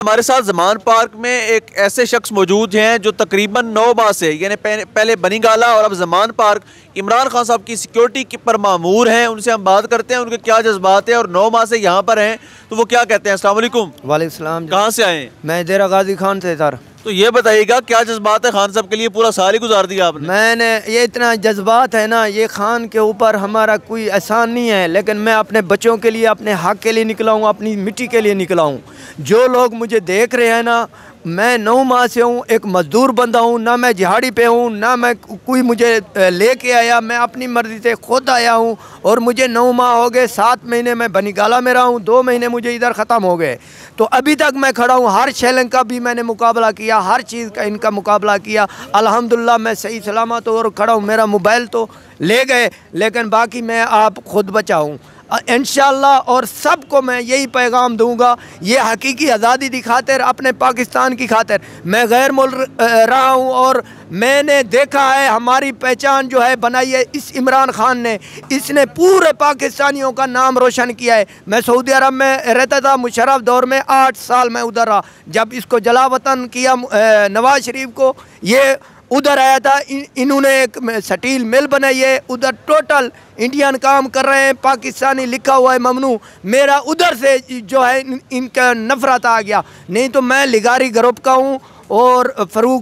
हमारे साथ ज़मान पार्क में एक ऐसे शख्स मौजूद हैं जो तकरीबन 9 माह से यानी पहले बनी गाला और अब ज़मान पार्क इमरान खान साहब की सिक्योरिटी पर मामूर हैं। उनसे हम बात करते हैं उनके क्या जज्बात हैं और 9 माह से यहाँ पर हैं तो वो क्या कहते हैं। अस्सलाम वालेकुम। वालेकुम सलाम। कहाँ से आए हैं? मैं देरा गाजी खान से सर। तो ये बताइएगा क्या जज्बात है खान साहब के लिए? पूरा साल ही गुजार दिया आपने। मैंने ये इतना जज्बात है ना, ये खान के ऊपर हमारा कोई एहसान नहीं है, लेकिन मैं अपने बच्चों के लिए, अपने हक के लिए निकला हूँ, अपनी मिट्टी के लिए निकला हूँ। जो लोग मुझे देख रहे हैं ना, मैं 9 माह से हूँ, एक मजदूर बंदा हूँ, ना मैं दिहाड़ी पे हूँ, ना मैं कोई मुझे लेके आया, मैं अपनी मर्ज़ी से खुद आया हूँ। और मुझे 9 माह हो गए, 7 महीने मैं बनीगाला में रहा हूँ, 2 महीने मुझे इधर ख़त्म हो गए। तो अभी तक मैं खड़ा हूँ। हर चैलेंज का भी मैंने मुकाबला किया, हर चीज़ का इनका मुकाबला किया। अल्हम्दुलिल्लाह मैं सही सलामत और खड़ा हूँ। मेरा मोबाइल तो ले गए, लेकिन बाकी मैं आप खुद बचा हूँ इंशाअल्लाह। और सबको मैं यही पैगाम दूंगा, ये हकीकी आज़ादी की खातिर, अपने पाकिस्तान की खातिर मैं गैर मुल्क रहा हूँ और मैंने देखा है हमारी पहचान जो है बनाई है इस इमरान खान ने। इसने पूरे पाकिस्तानियों का नाम रोशन किया है। मैं सऊदी अरब में रहता था, मुशर्रफ दौर में 8 साल मैं उधर रहा। जब इसको जलावतन किया नवाज शरीफ को, ये उधर आया था। इन्होंने एक स्टील मिल बनाई है, उधर टोटल इंडियन काम कर रहे हैं, पाकिस्तानी लिखा हुआ है ममनू। मेरा उधर से जो है इनका नफरत आ गया। नहीं तो मैं लिगारी ग्रुप का हूँ और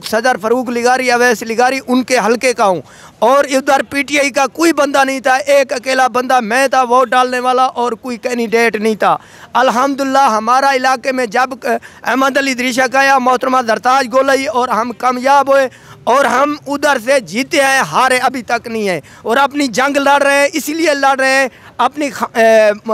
सदर फ़रूक लिगारी, अवैस लिगारी उनके हलके का हूँ। और इधर पीटीआई का कोई बंदा नहीं था, एक अकेला बंदा मैं था वोट डालने वाला, और कोई कैंडिडेट नहीं था। अल्हम्दुलिल्लाह हमारा इलाके में जब अहमद अली दृशा का या मोहतरमा जरताज गोलई और हम कामयाब हुए और हम उधर से जीते हैं, हारे अभी तक नहीं है। और अपनी जंग लड़ रहे हैं, इसलिए लड़ रहे हैं अपनी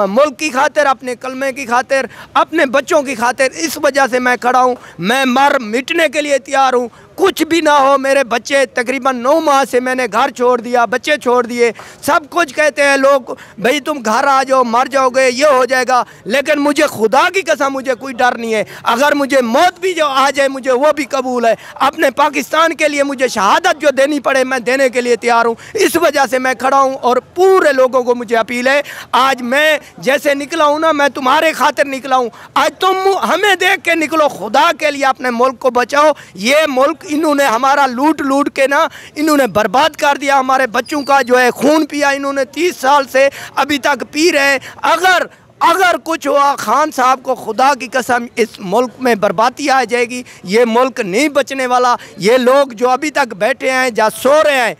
मुल्क की खातिर, अपने कलमे की खातिर, अपने बच्चों की खातिर। इस वजह से मैं खड़ा हूँ। मैं मर मिटने के लिए तैयार हूँ, कुछ भी ना हो। मेरे बच्चे तकरीबन 9 माह से मैंने घर छोड़ दिया, बच्चे छोड़ दिए। सब कुछ कहते हैं लोग, भाई तुम घर आ जाओ, मर जाओगे, ये हो जाएगा। लेकिन मुझे खुदा की कसम मुझे कोई डर नहीं है। अगर मुझे मौत भी जो आ जाए मुझे वो भी कबूल है। अपने पाकिस्तान के लिए मुझे शहादत जो देनी पड़े मैं देने के लिए तैयार हूँ। इस वजह से मैं खड़ा हूँ और पूरे लोगों को मुझे अपील है, आज मैं जैसे निकला हूँ ना, मैं तुम्हारे खातिर निकला हूँ। आज तुम हमें देख के निकलो, खुदा के लिए अपने मुल्क को बचाओ। ये मुल्क इन्होंने हमारा लूट लूट के ना इन्होंने बर्बाद कर दिया। हमारे बच्चों का जो है खून पिया इन्होंने, 30 साल से अभी तक पी रहे हैं। अगर कुछ हुआ खान साहब को, खुदा की कसम इस मुल्क में बर्बादी आ जाएगी। ये मुल्क नहीं बचने वाला। ये लोग जो अभी तक बैठे हैं या सो रहे हैं,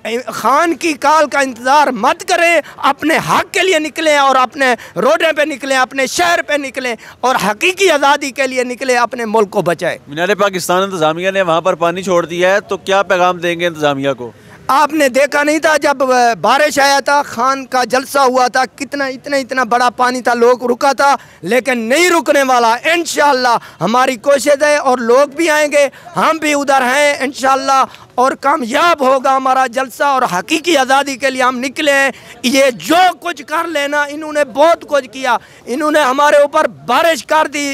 खान की काल का इंतज़ार मत करें, अपने हक के लिए निकलें और अपने रोडे पे निकलें, अपने शहर पे निकलें और हकीकी आज़ादी के लिए निकलें, अपने मुल्क को बचाएं। मीनार पाकिस्तान इंतज़ामिया ने वहाँ पर पानी छोड़ दिया है, तो क्या पैगाम देंगे इंतज़ामिया को? आपने देखा नहीं था जब बारिश आया था, खान का जलसा हुआ था, कितना इतना बड़ा पानी था, लोग रुका था, लेकिन नहीं रुकने वाला। इंशाअल्लाह हमारी कोशिश है और लोग भी आएंगे, हम भी उधर हैं इंशाअल्लाह, और कामयाब होगा हमारा जलसा। और हकीकी आज़ादी के लिए हम निकले हैं। ये जो कुछ कर लेना, इन्होंने बहुत कुछ किया। इन्होंने हमारे ऊपर बारिश कर दी,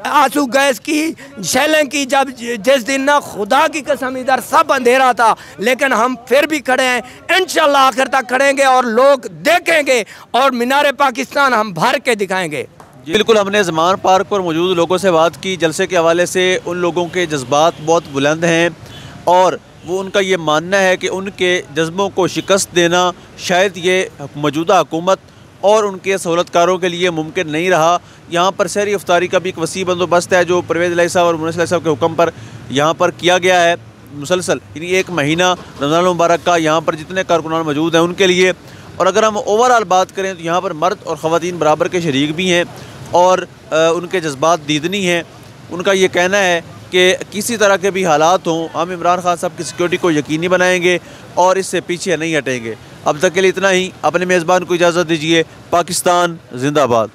आंसू गैस की, शैलें की। जब जिस दिन ना, खुदा की कसम इधर सब अंधेरा था, लेकिन हम फिर भी खड़े हैं। इंशाअल्लाह आखिर तक खड़ेंगे और लोग देखेंगे और मीनार पाकिस्तान हम भर के दिखाएंगे। बिल्कुल, हमने ज़मान पार्क पर मौजूद लोगों से बात की। जलसे के हवाले से उन लोगों के जज्बात बहुत बुलंद हैं और वो उनका ये मानना है कि उनके जज्बों को शिकस्त देना शायद ये मौजूदा हुकूमत और उनके सहूलतकारों के लिए मुमकिन नहीं रहा। यहाँ पर सहरी इफ्तारी का भी एक वसी बंदोबस्त है जो परवेज़ इलाही साहब और मुनीस इलाही साहब के हुक्म पर यहाँ पर किया गया है मुसलसल, यानी 1 महीना रमज़ान मुबारक का यहाँ पर जितने कारकुनान मौजूद हैं उनके लिए। और अगर हम ओवरऑल बात करें तो यहाँ पर मर्द और ख़वातीन बराबर के शरीक भी हैं और उनके जज्बात दीदनी हैं। उनका ये कहना है कि किसी तरह के भी हालात हों, हम इमरान खान साहब की सिक्योरिटी को यकीनी बनाएंगे और इससे पीछे नहीं हटेंगे। अब तक के लिए इतना ही। अपने मेज़बान को इजाज़त दीजिए। पाकिस्तान जिंदाबाद।